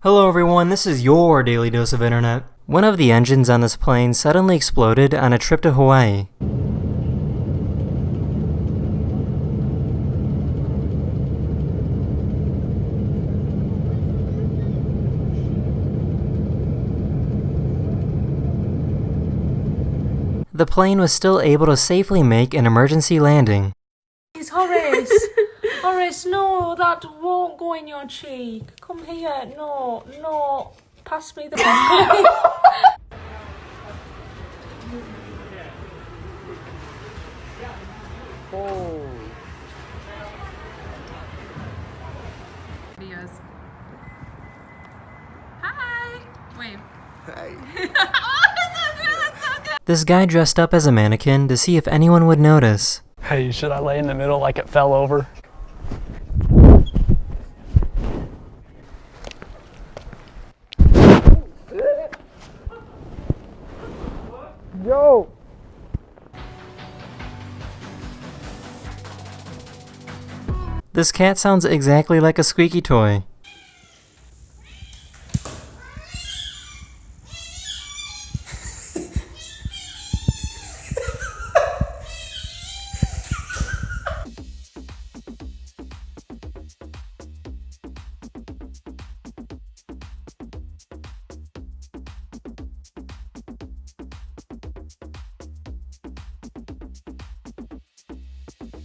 Hello everyone, this is your daily dose of internet. One of the engines on this plane suddenly exploded on a trip to Hawaii. The plane was still able to safely make an emergency landing. It's Horace! Horace, no, that won't go in your cheek. Come here, no, pass me the broccoli. Oh. Videos. Hi! Wave. Hey. Oh, that's so good, that's so good! This guy dressed up as a mannequin to see if anyone would notice. Hey, should I lay in the middle like it fell over? Yo! This cat sounds exactly like a squeaky toy.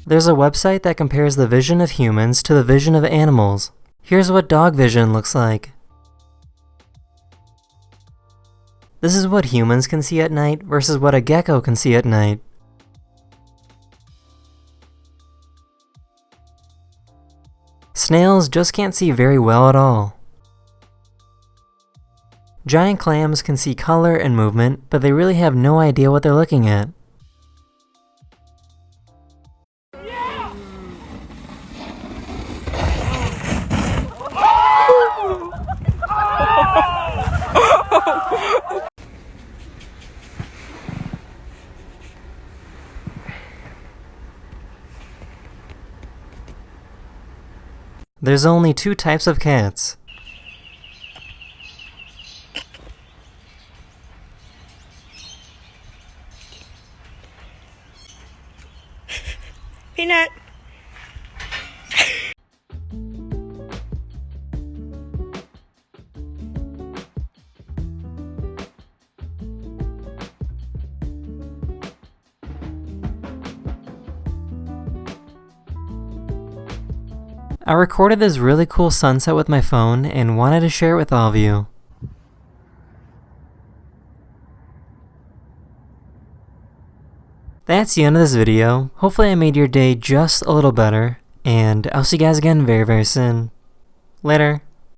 There's a website that compares the vision of humans to the vision of animals. Here's what dog vision looks like. This is what humans can see at night versus what a gecko can see at night. Snails just can't see very well at all. Giant clams can see color and movement, but they really have no idea what they're looking at. There's only two types of cats. Peanut. I recorded this really cool sunset with my phone and wanted to share it with all of you. That's the end of this video. Hopefully I made your day just a little better, and I'll see you guys again very, very soon. Later.